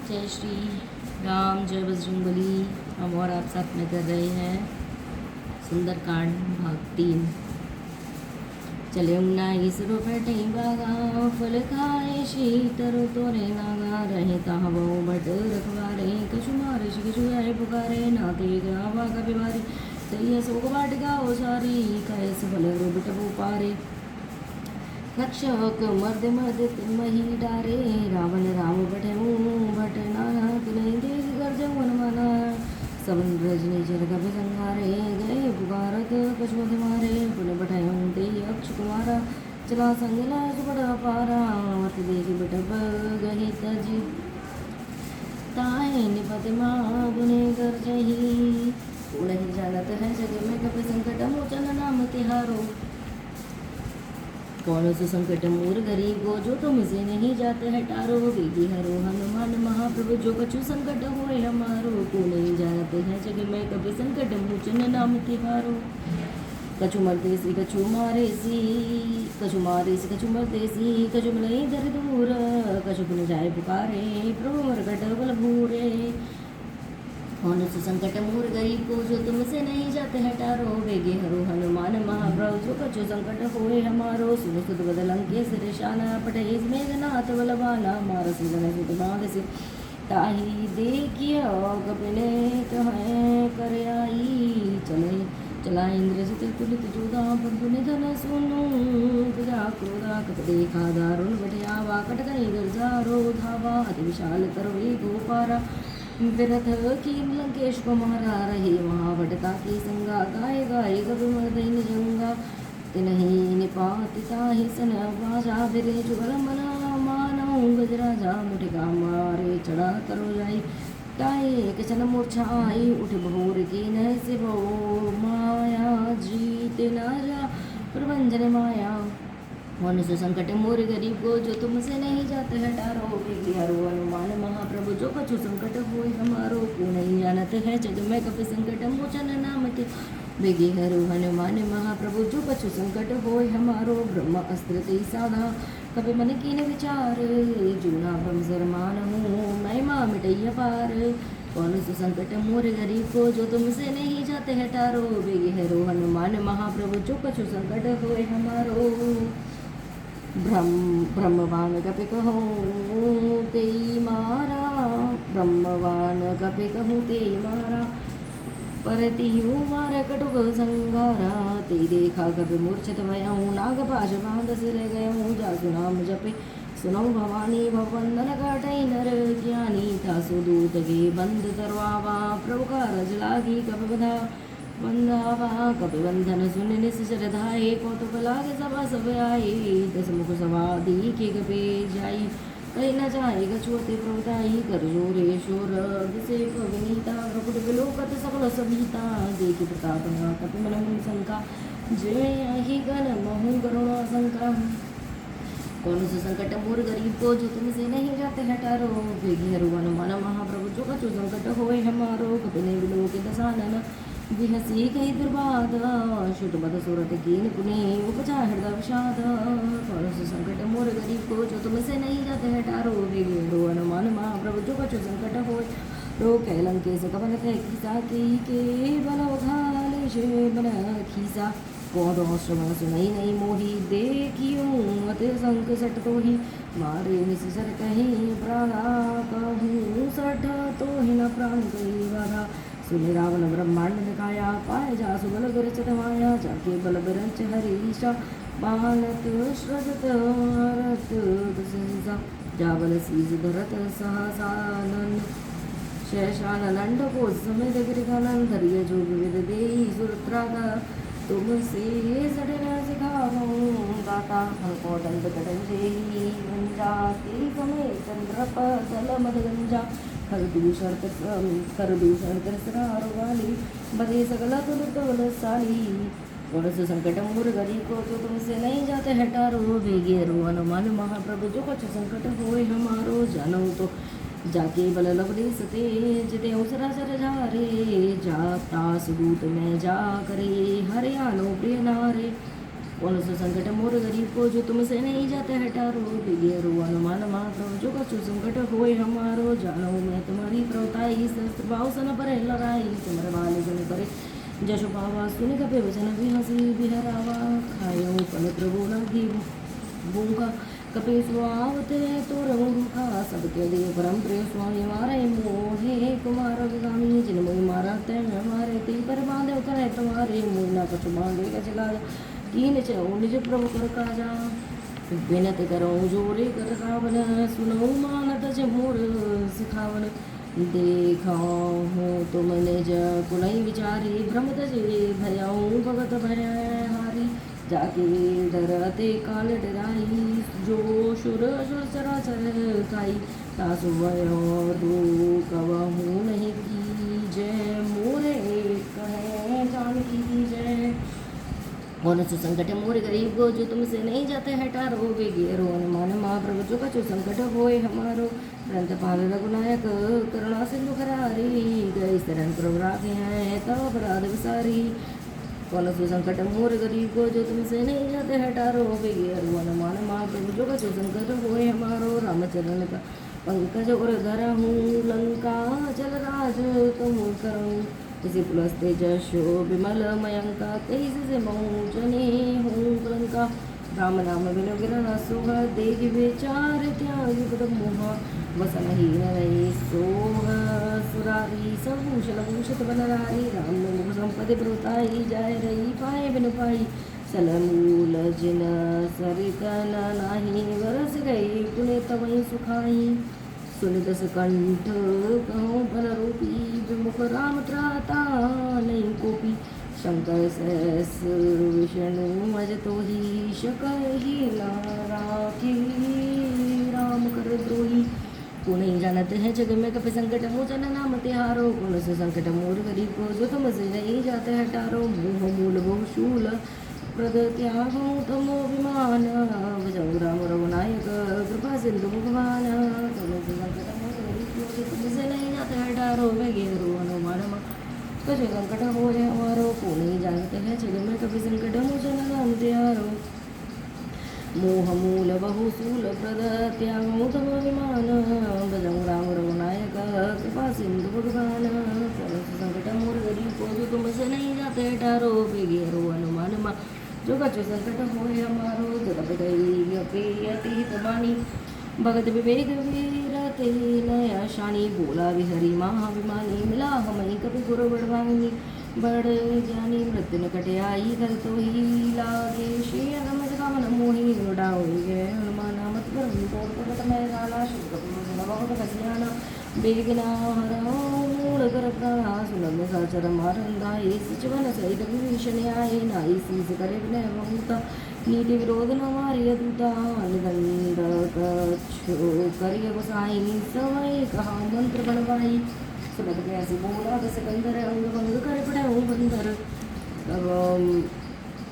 जय श्री राम, जय बजरंगबली। हम और आप साथ में कर रहे हैं सुंदरकांड भाग 3। चले उन्नाइस बैठे बागा, फल खाए शीतर तोरे नागा, रहे ताहबो भट रखवारे, कछु मारे कछु आए पुकारे, नाते गावा का बिवारी, तैया सोग बाट गाओ सारी, कैस फल रुबट पारे, रक्षक मर्द मर्द मही डारे, रावण राम बटे भट नाना, नहीं देख गर्ज वनमाना, सवन रजनी जल कभ संहारे, गए पुकारत कछुमत मारे, पुन बठाऊं ते अक्ष कुमारा, चला संग लाज बड़ा पारा, मत देख बिटब गही तजी, ताहे निपत माँ गुने कर जही, नहीं जानत है जग में कभी संकट मोचन नाम तिहारो, कौन से संकट मोर गरीब हो, जो तुमसे नहीं जाते है टारो, वेगी हरो हनुमान महाप्रभु, जो कछु संकट होए हमारो, को नहीं जानते हैं जग में कभी संकट मोचन नाम तिहारो, कछु मरते सी कछु मारे सी, कछु मारे सी कछु मरते सी, कछु मिलई दर दूर, कछु पुन जाए पुकारे, प्रभु मरकट बल भूरे, कौन से संकट मोर गरीब को, जो तुमसे नहीं जाते है टारो, वेगे हरो हनुमान महाप्रभु, जो कछु संकट होए हमारो, सुन सुध बदलं के सिर शाना, पटे मेघनाथ बलबाना, मार सुन सुध बांध से, ताही देखिए कपिले कहें कर आई, चले चला इंद्र से कुलित जोधा, प्रभु निधन सुनो प्रजा क्रोधा, कप देखा दारुण बटिया वाकट कहीं गर्जारो, धावा अति विशाल तरवे गोपारा, विरथ की लंकेश को मारा, रहे वहाँ भटका की संगा, गाय गाय कभी मर्दैन जंगा, तिनही निपातिता ही सन बाजा, फिरे जुगल मना मानो गजराजा, मुठका मारे चढ़ा करो जाई, ताए किचन मूर्छाई, उठ भोर की न सिवो माया, जीत न जा प्रभंजन माया, कौन से संकट मोर गरीब को, जो तुमसे नहीं जाते है टारो, वेगी हरो हनुमान महाप्रभु, जो कछु संकट होए हमारो, को नहीं जानते है जग में कभी संकट मोचन नाम के, वेगी हरो हनुमान महाप्रभु, जो कछु संकट होए हमारो, ब्रह्म अस्त्र ते साधा, कभी मन की न विचार, जूना ब्रह्म सरमान हूँ मैं माँ मिटैया पार, कौन से संकट मोर गरीब को, जो तुमसे नहीं जाते है टारो, वेगी हरो हनुमान महाप्रभु, जो कछु संकट होए हमारो, ब्रह्मवान कपि कहूँ तेई मारा, ब्रह्मवान कपि कहूँ तेई मारा, परति हूँ मार कटुक संगारा, ते देखा कभी मूर्छित भयाऊँ, नाग पाश बांध सिर गयूँ, जासु नाम जपे सुनो भवानी, भवंदन काटई नर ज्ञानी, तासु दूत के बंद करवावा, प्रभु का रज लागी कब बधा बंधावा, कपि बंधन सुन निश्चर धाये, कौतुक लागे सभा सब आए, दस मुख सवादी के कपे जाई, कहीं न जाए गछुअते प्रभुताई, कर जोरे शोर अभिषेक विनीता, प्रकुट विलोकत सकल सभीता, देखि प्रताप कपि मन शंका, जय ही गण महु करुणा शंका, कौन से संकट मोर गरीब को, जो तुमसे नहीं जाते है टारो, वेगी हरो हनुमान महाप्रभु, जो कछु संकट होए हमारो, कपिने विलोकित दशानन, विहसी कही दुर्बाध, शुट बद सूरत कीन पुनि, उपजा हृदय विषाद, कौन से संकट मोर गरीब को, जो तुमसे नहीं जाते है टारो, वेगी हरो हनुमान महाप्रभु, जो कछु संकट होए रो, कैलंकेश कवन थे खीसा, के बल घाले शे बन खीसा, कौन श्रवण सुनई नहीं मोही, देखियो अति संक सट तो ही, मारे निसर कहीं प्राणा कहूँ सठ, तो ही न प्राण कही बाधा, सुनि रावण ब्रह्मांड निकाया, पाए जा सुबल विरचित माया, जाके बल बिरंच हरीशा, बालक श्रजत रत दशा, जाबल सीज धरत सहसानन, शेषानंद को समेत गिरिकानंद, धरिय जो विविध देही सुरत्रागा, तुमसे सडन सिखाऊं दाता, हमको दंड कटंजेही गंजा, ते समय चंद्रप तल मद गंजा, खरदूषण तरसरार वाली, बदे सकला तुल साली, कौन से संकट मोर गरीब को, जो तुमसे नहीं जाते है टारो, वेगे हरो हनुमान महाप्रभु, जो कछु संकट होए हमारो, जानो तो जाके बल लवली सते, जिते सरासर झारे, जाता सुदूत में जा करे, हरियाणो प्रिय नारे, कौन सा संकट मोर गरीब को, जो तुमसे नहीं जाते है टारो, वेगे हरो हनुमान महाप्रभु, जो कछु संकट होए हमारो, हमारो, जानो मैं तुम्हारी प्रवताई, सहस्त्र भाव सन पर लड़ाई, तुम्हारे बाल जन करे जशो पावा, सुनि कपे वचन भी हंसी बिहरावा, खायो पल प्रभु लगी बूंगा, कपे सुहावते तो रूखा, सबके देव परम प्रिय स्वामी मारे मोहे, कुमार गामी जिन मोहि मारा तय मारे, ती पर बांधे करे तुम्हारे, मोहि ना कछु मांगे कचला, कीन चो निज प्रभु कर काजा, विनत करो जोरे कर रावण, सुनो मानत जमोर सिखावन, देखो हो तुम निज कुलई विचारी, भ्रम तजे भयाऊँ भगत भय हारी, जाके डरते काल डराई, जो शुर शुर चराचर खाई, तासु भयो कवहू नहीं की जय, मोरे कहे जानकी की जय। कौन सो संकट मोरे गरीब को, जो तुमसे नहीं जाते है टारो, वे गेरो अनुमान महाप्रभु जो कछु संकट होए हमारो, ग्रंथ पाल रघुनायक करुणा सिंधु करारी, गई शरण प्रभु राखे हैं तब अपराध विसारी, कौन सो संकट मोर गरीब को, जो तुमसे नहीं जाते है टारो, वे गेरो अनुमान महाप्रभु जो कछु संकट होए हमारो, रामचरण का पंकज और धरहूँ, लंका जल राज तुम करूँ, इसी पुलस्ते जशो विमल मयंका, तेईस से मऊजने हूँ लंका, राम नाम बिनु गिरन सोह, देख विचार त्याग पद मोह, वसन हीन रही सोह, सुरारी सबूषण भूषित बनरारी, राम मुख संपदि प्रताई, जाय रही पाए बिनु पाई, सलमूल जिन सरितन नाही, वरस गई पुने तवई सुखाई, सुनित कंठ कहो बल रूपी, विमुख राम त्राता नहीं कोपी, शंकर सहस विष्णु अज तो ही, शकर ही राखी राम कर द्रोही, को नहीं जानते हैं जग में कपि संकट मोचन नाम तिहारो, कौन से संकट मोर गरीब को, जो तुमसे नहीं जाते हैं टारो, मोह मूल बहु शूल प्रद त्यागो तमो विमान, भजऊ राम रघुनायक कृपा सिंधु भगवान, तुमसे नहीं जाते है डारो, वे गेरो हनुमान कछु संकट हो हमारो, को नहीं जानते हैं जग में कभी संकट मोचन नाम त्यारो, मोह मूल बहु शूल प्रद त्यागो तम विमान, भजऊ राम रघुनायक कृपा सिंधु भगवान, संकट मोर गरीब को, जो तुमसे नहीं जाते डारो, वे गेरो हनुमान जो कछु संकट होए हमारो, जगत गई प्रियति तमानी, भगत विवेक वीरते नया शानी, बोला विहरी महाभिमानी, मिला हमें कपि गुरु बड़वानी, बड़ ज्ञानी मृत्यु निकट आई, कर तो ही लागे श्री रमज कामन मोहि, उड़ाओ गए हनुमान मत पर तोड़ प्रकट मैं राला, शुभ कपि बहुत कसियाना, बेगना हरो मूल कर प्राणा, सुनम साचर मारंदाई, सचिवन सहित विभीषण आए, नाई सीस करे विनय बहुता, नीति विरोध न मारिय दूता, निदंड कछु करिय गोसाई, समय कहा मंत्र बनवाई, सुनत कैसे बोला दस कंदर, अंग भंग कर पड़े बंदर,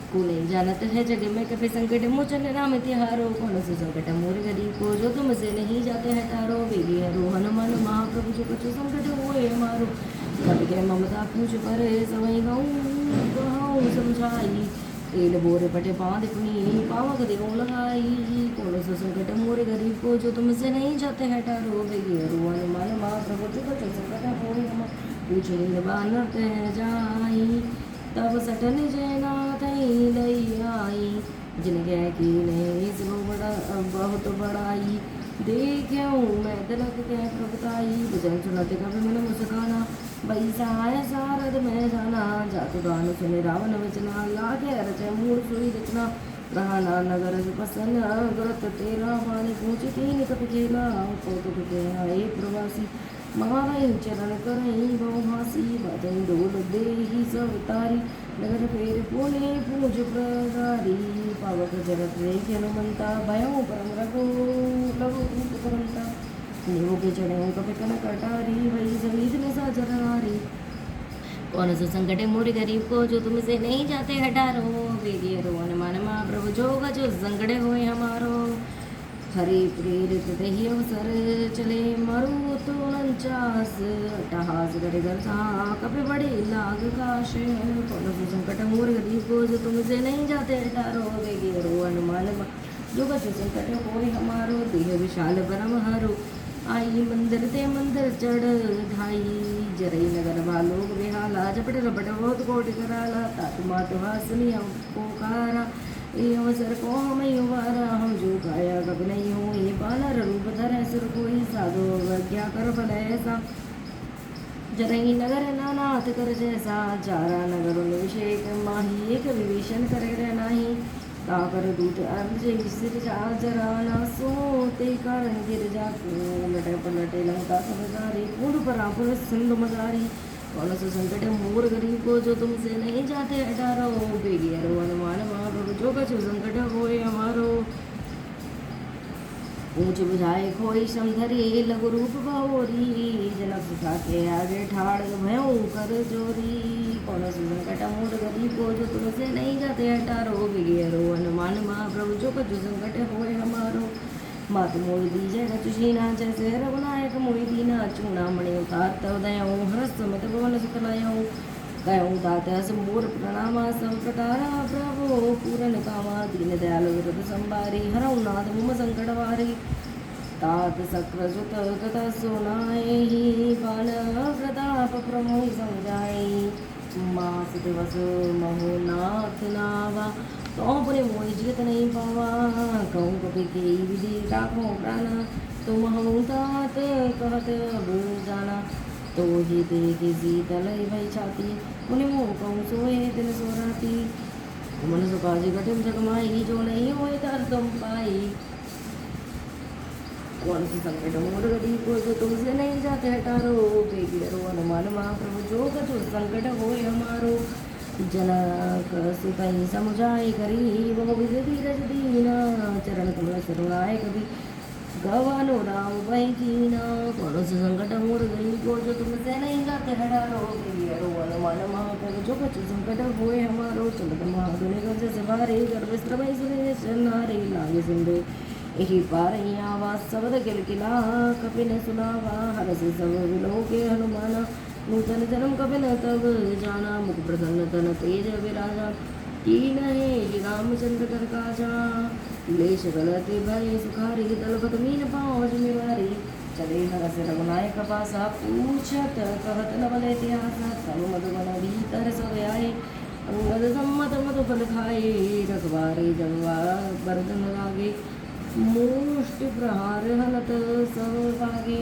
को नहीं जानत है जग में कभी संकट मोचन राम तिहारो, कौन से संकट मोर गरीब को, जो तुमसे नहीं जाते हैं तारो, वेगी हरो हनुमान महाप्रभु जो कछु संकट होए हमारो, कभी के ममता पूछ पर समय गाऊँ समझाई, तेल बोरे पटे बांध पुनी पावक देव लगाई, कौन से संकट मोर गरीब को, जो तुमसे नहीं जाते हैं टारो, वेगी हरो हनुमान महाप्रभु जो कछु संकट होए हमारो, पूछे बानत जाई, तब सटन जयनाथ लई आई, जिनके की नहीं सो बड़ा बहुत बड़ाई, देखूँ मैं तिलक के प्रभुताई, भजन सुनत कभी मन मुस्काना, बैसाय सारद में जाना, जातु गान सुने रावण वचना, लागे रचे मूल सुई रचना, रहना नगर प्रसन्न, व्रत तेरा वाणी पूछ तीन कपि खेला, कौतुक के आए प्रवासी, मारई चरण करई बहुभासी, बदई डोल देहि सब तारी, नगर फेर पुणे पूज प्रगारी, पावक जगत रेख हनुमंता, भयो परम रघु लघु रूप करंता, नीवो के चढ़े कपि कन कटारी, वही समीत में साजर हारी, कौन सा संकट मोर गरीब को, जो तुमसे नहीं जाते हटारो, वेगी हरो हनुमान महाप्रभु जो कछु संकट होए हमारो, हरि प्रेरित दही अवसर चले, मरु तो 49 अट्टहास करे गर्जा, कपि बड़े लाग काश, कौन से संकट मोर गरीब को, जो तुमसे नहीं जाते हटारो, वेगी हरो हनुमान जो कछु संकट होए हमारो, देह विशाल परम हरो, आई मंदिर ते मंदिर चढ़ ढाई, जरई नगर भालोग बेहाला, झपट रपट बहुत कोट कराला, तातु मातु हासनी हम पोकारा, ये अवसर को हम युवारा, हम जो गाया कब नहीं हो, ये बानर रूप धर सुर कोई साधो ज्ञा कर फल ऐसा, जरई नगर नानाथ कर जैसा, चारा नगर अभिषेक माही, एक विभीषण करे नाही, ताकर दूत अर्ज सिर जरा ना सो, ते कारण गिर जाको, लटे पलटे लंका समझारी, पूर्ण परापुर सिंधु मजारी, कौन सो संकट मोर गरीब को जो तुमसे नहीं जाते हटारो, बेगियरो अनुमान मारो, जो कछु संकट होए हमारो, ऊंच बुझाए खोई समधरी, लघु रूप बहोरी, जनक सुखा के आगे ठाड़ भयों कर जोरी, कौन सो संकट मोर गरीब को जो तुमसे नहीं जाते हटारो, बिगेरो हनुमान महाप्रभु जो कछु संकट होए हमारो, मातु मोहि दीजय कछुशीना, जैसे रघुनायक मोहि दीना, चूड़ामणि उतार तव दयाऊं, हरस समित भुवन सुख लायऊं, गयऊं तात हस मोर प्रणामा, सब प्रकारा प्रभु पूरन कामा, दीन दयाल विरद संबारी, हरऊ नाथ मुम संकट वारी, तात सक्र सुत कथा सुनाहि, बान प्रताप प्रमोहि समझाई, मास दिवस महो नाथ नावा, तो पुरे मोहि जियत नहीं पावा, कहूँ कपि के विधि राखो प्राण, तुम हूँ तात कहत अब जाना, तो ही देगी शीतल भई छाती, उन्हें मुँह कहूँ सोए दिन सो राती, मन सुखाजी कठिन जगमाई, जो नहीं होए तर तुम पाई, कौन सी संकट मोर गरीब को जो तुमसे नहीं जाते हटारो, बेगियरो हनुमान महाप्रभु जो कछु संकट होए हमारो, जनक सुतई समुझाई करी, बहु विधि धीरज दीना, चरण कमल सरुणाय कभी, गवानो राम वही कीना, कौन से संकट मोर गरीब को जो तुमसे नहीं जाते हटारो, बेगियरो हनुमान महाप्रभु जो कछु संकट होए हमारो, चलत महाधुनि गज सवारे, गर्भ स्त्रभय सुने नारे, लागे सिंधु यही पारही आवाज, शब्द किलकिला कपिन सुनावा, हरस सब विलोके हनुमाना, नूतन जन्म कपिन तब जाना, मुख प्रसन्न तन तेज विराजा, कीन है रामचंद्र कर काजा, लेश गलते भय सुखारी, दलपत मीन पाँव जिम्मेवारी, चले हरस रघुनायक पासा, पूछत कहत नवल इतिहासा, तब मधुबन भीतर सब आए, अंगद सम्मत मधुफल खाए, रखबारे जगवा बरदन लागे, मुष्ट प्रहार हनत सब भागे,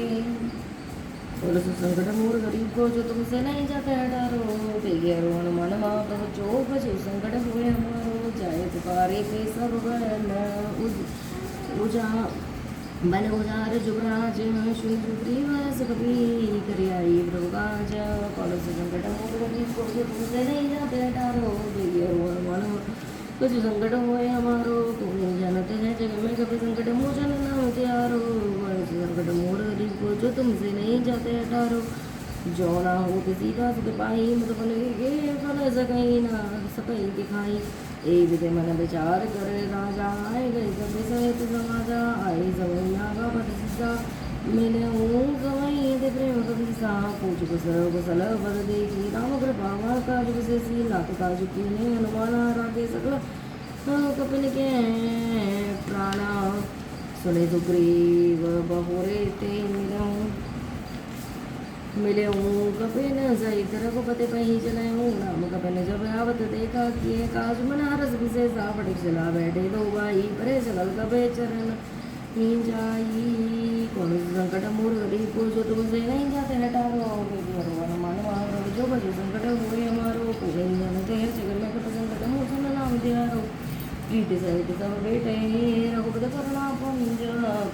बोलो सो संकट मोर गरीब को जो तुमसे नहीं जाते हटारो, बेगियरो हनुमान महाप्रभु जो कछु संकट हुए हमारो, जाए पुकारे पे सब उजा बन उजार जुगराज, शुन सुग्रीव कभी करियाई प्रभुकाज, कौन से संकट मोर गरीब को जो तुमसे नहीं जाते हटारो, बेगियरो हनुमान कुछ संकट होए हमारो, तुम्हें जानते हैं जग में कभी संकट मोचन नाम त्यारो, संकट मोर गरीब को जो तुमसे नहीं जाते हटारो, जो ना हो किसी का सुख पाई, मत बन गे फल सकई ना सकई दिखाई, ए विदे मन विचार करे राजा, आए गए सब सहित समाजा, आए सवैया का पद सिद्धा, मिले हूँ गवई दे प्रेम कभी सा, पूछ कुशल बद देखी, राम कृपा काज विशेषी, नाथ काज कीने हनुमान रागे सकल कपिन के प्राणा, सुने सुग्रीव बहुरे ते मिले हूँ कपिन सहित रघुपति पही चले हूँ, राम कपिन जब आवत देखा किए काज, मन हरस विशेषा, फटिक चला बैठे दो भाई, परे सकल कपे चरण जाई, कौन संकट मोर गरीब को जो तुमसे नहीं जाते हटारो, बेगियरो हनुमान महाप्रभु जो कछु संकट हुए हमारो, कोई जानते हैं जगत में कट संकट मोचन नाम त्यारो, प्रीत सहित सब बेटे रघुपति करुणा पुंज,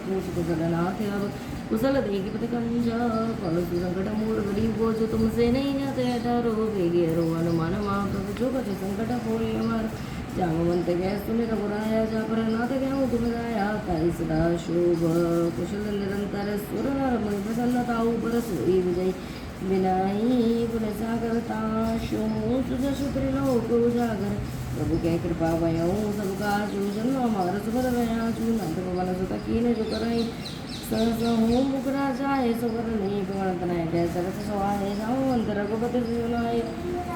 पूछ कुशल नाथ अब कुशल देगी पति कंज, कौन संकट मोर गरीब को जो तुमसे नहीं जाते हटारो, बेगियरो हनुमान महाप्रभु जो कछु संकट हुए हमारो, जामवंत गै सुन रघुराया, जा पर नाथ गया तुम गाया, ताई सदा शोभ कुशल निरंतर, सुर नर मुनि प्रसन्नताऊ पर सोई विजय, विनाई गुण सागरता, शो सुजस त्रिलोक उजागर, प्रभु के कृपा भयऊ सब काजू, जन्म हमारा सुभर भयाजू, नाथ भवन सुत कीन जो करई, सहसहु मुख राजाए सुवर नहीं, भगवान तनय जय सरस सुहाए, जामवंत रघुपति सुनाए,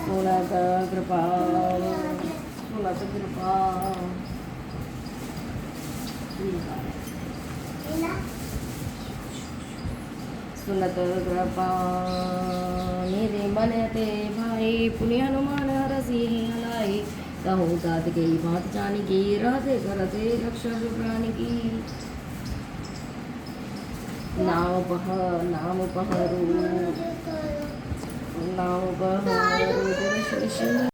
सोनत कृपा सोनत कृपा, सुनत कृपा मेरे मन ते भाई पुण्य हनुमान हरसी हलाई कहूँ तात के बात जानी की रहते करते रक्षा प्राणी की नाम पहरू दर्शन